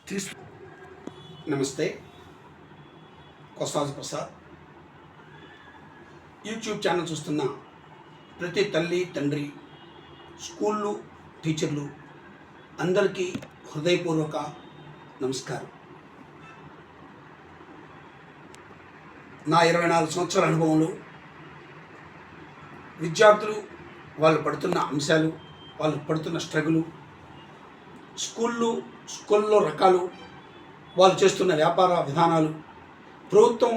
తీసు నమస్తే. కొసాజ్ Prasad. YouTube channel చూస్తున్న ప్రతి తల్లి తండ్రి, స్కూళ్ళు టీచర్లు అందరికీ హృదయపూర్వక నమస్కారం. నా 24 సంవత్సరాల అనుభవంలో విద్యార్థులు వాళ్ళు పడుతున్న అంశాలు, వాళ్ళు పడుతున్న స్ట్రగులు, స్కూల్లో రకాలు, వాళ్ళు చేస్తున్న వ్యాపార విధానాలు, ప్రభుత్వం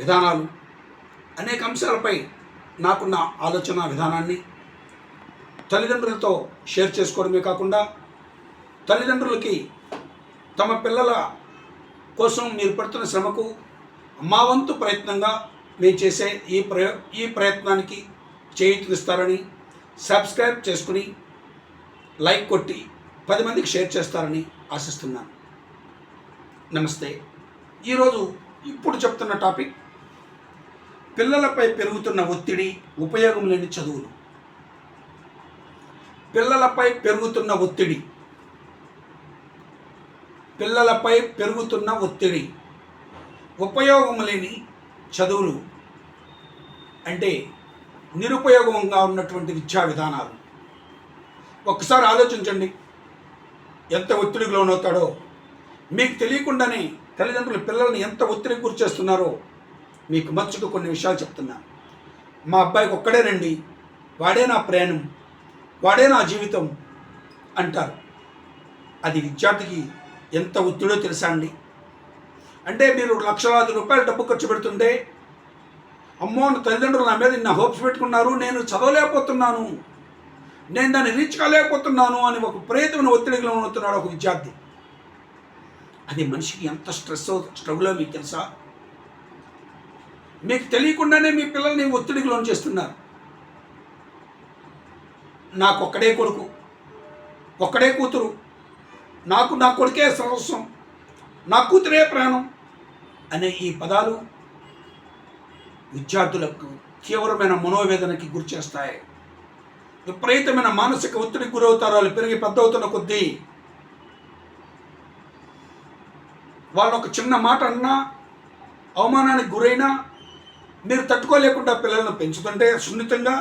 విధానాలు, అనేక అంశాలపై నాకున్న ఆలోచన విధానాన్ని తల్లిదండ్రులతో షేర్ చేసుకోవడమే కాకుండా, తల్లిదండ్రులకి తమ పిల్లల కోసం మీరు పడుతున్న శ్రమకు మా వంతు ప్రయత్నంగా మేము చేసే ఈ ప్రయత్నానికి చేయూతనిస్తారని, సబ్స్క్రైబ్ చేసుకుని లైక్ కొట్టి 10 మందికి షేర్ చేస్తారని ఆశిస్తున్నాను. నమస్తే. ఈరోజు ఇప్పుడు చెప్తున్న టాపిక్ పిల్లలపై పెరుగుతున్న ఒత్తిడి, ఉపయోగం లేని చదువులు. పిల్లలపై పెరుగుతున్న ఒత్తిడి, ఉపయోగం లేని చదువులు అంటే నిరుపయోగంగా ఉన్నటువంటి విద్యా విధానాలు. ఒక్కసారి ఆలోచించండి, ఎంత ఒత్తిడికి లోనవుతాడో. మీకు తెలియకుండానే తల్లిదండ్రులు పిల్లల్ని ఎంత ఒత్తిడికి గురి చేస్తున్నారో మీకు మచ్చుకు కొన్ని విషయాలు చెప్తున్నాను. మా అబ్బాయికి ఒక్కడేనండి, వాడే నా ప్రయాణం, వాడే నా జీవితం అంటారు. అది విద్యార్థికి ఎంత ఒత్తిడో తెలుసా అండి? అంటే మీరు లక్షలాది రూపాయలు డబ్బు ఖర్చు పెడుతుంటే, అమ్మో తల్లిదండ్రులు నా మీద నా హోప్స్ పెట్టుకున్నారు, నేను చదవలేకపోతున్నాను, నేను దాన్ని రీచ్ కాలేకపోతున్నాను అని ఒక విపరీతమైన ఒత్తిడిలో ఉంటున్నాడు ఒక విద్యార్థి. అది మనిషికి ఎంత స్ట్రగులో మీకు తెలుసా? మీకు తెలియకుండానే మీ పిల్లల్ని ఒత్తిడికి లోన్ చేస్తున్నారు. నాకు ఒక్కడే కొడుకు, ఒక్కడే కూతురు, నాకు నా కొడుకే సర్వస్వం, నా కూతురే ప్రాణం అనే ఈ పదాలు విద్యార్థులకు తీవ్రమైన మనోవేదనకి గురి చేస్తాయి. విపరీతమైన మానసిక ఒత్తిడికి గురవుతారు. వాళ్ళు పెరిగి పెద్ద అవుతున్న కొద్దీ వాళ్ళు ఒక చిన్న మాట అన్నా, అవమానానికి గురైనా మీరు తట్టుకోలేకుండా పిల్లలను పెంచుతుంటే సున్నితంగా,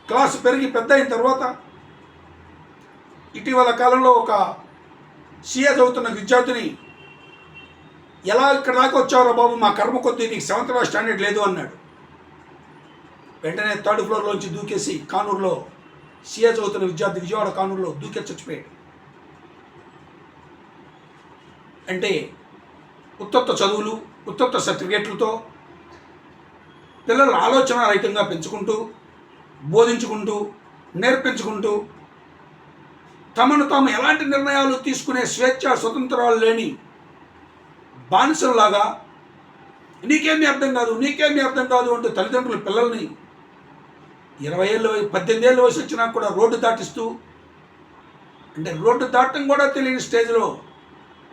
క్లాసు పెరిగి పెద్ద అయిన తర్వాత, ఇటీవల కాలంలో ఒక సిఏ చదువుతున్న విద్యార్థిని, ఎలా ఇక్కడ దాకా వచ్చావురా బాబు, మా కర్మ కొద్దీ నీకు 7th క్లాస్ స్టాండర్డ్ లేదు అన్నాడు. వెంటనే 3rd ఫ్లోర్లోంచి దూకేసి కానూరులో సిఏ చదువుతున్న విద్యార్థి విజయవాడ కానూరులో దూకేసి చచ్చిపోయాడు. అంటే ఉత్తత్త చదువులు, ఉత్తత్త సర్టిఫికేట్లతో పిల్లలు ఆలోచన రహితంగా పెంచుకుంటూ, బోధించుకుంటూ, నేర్పించుకుంటూ, తమను తాము ఎలాంటి నిర్ణయాలు తీసుకునే స్వేచ్ఛ స్వతంత్రాలు లేని బానిసలాగా నీకేమీ అర్థం కాదు అంటూ తల్లిదండ్రులు పిల్లల్ని 20 ఏళ్ళు 18 ఏళ్ళ వయసు వచ్చినా కూడా రోడ్డు దాటిస్తూ, అంటే రోడ్డు దాటం కూడా తెలియని స్టేజ్లో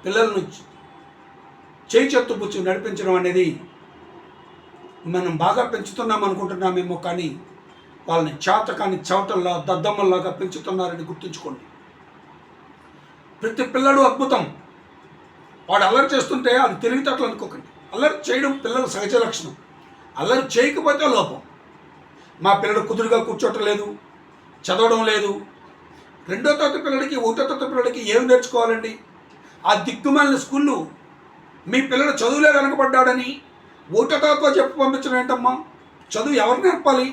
పిల్లలను చేయి చెత్తుపుచ్చి నడిపించడం అనేది మనం బాగా పెంచుతున్నాం అనుకుంటున్నామేమో, కానీ వాళ్ళని చేతకాని చవటల్లా దద్దమ్మల్లాగా పెంచుతున్నారని గుర్తుంచుకోండి. ప్రతి పిల్లడు అద్భుతం. వాడు అల్లరి చేస్తుంటే అది తెలివితేటలు అనుకోకండి. అల్లరి చేయడం పిల్లల సహజ లక్షణం. అల్లరి చేయకపోతే లోపం. మా పిల్లడు కుదురుగా కూర్చోవటం లేదు, చదవడం లేదు. 2వ తరగతి పిల్లడికి 1వ తరగతి పిల్లడికి ఏం నేర్చుకోవాలండి? ఆ దిక్కుమాలిన స్కూళ్ళు మీ పిల్లడు చదువులే వెనకబడ్డాడని 1వ తరగతిలో చెప్పి పంపించడం ఏంటమ్మా? చదువు ఎవరు నేర్పాలి?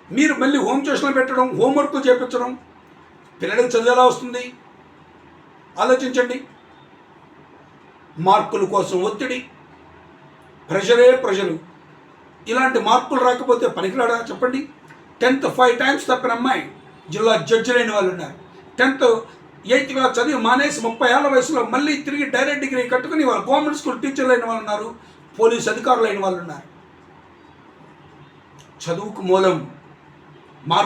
మీరు మళ్ళీ హోమ్ ట్యూషన్లు పెట్టడం, హోంవర్క్లు చేయించడం, పిల్లడికి చదువు ఎలా వస్తుంది? ఆలోచించండి. మార్కుల కోసం ఒత్తిడి, ప్రెషరు. ఇలాంటి మార్కులు రాకపోతే పనికిరాడా చెప్పండి? 10th 5 times తప్పిన అమ్మాయి జిల్లా జడ్జి లేని వాళ్ళు ఉన్నారు. 10th 8th క్లాస్ చదివి మానేసి 30 ఏళ్ల వయసులో మళ్ళీ తిరిగి డైరెక్ట్ డిగ్రీ కట్టుకుని వాళ్ళు గవర్నమెంట్ స్కూల్ టీచర్లు అయిన వాళ్ళు ఉన్నారు, పోలీస్ అధికారులు అయిన వాళ్ళు ఉన్నారు. చదువుకు మూలం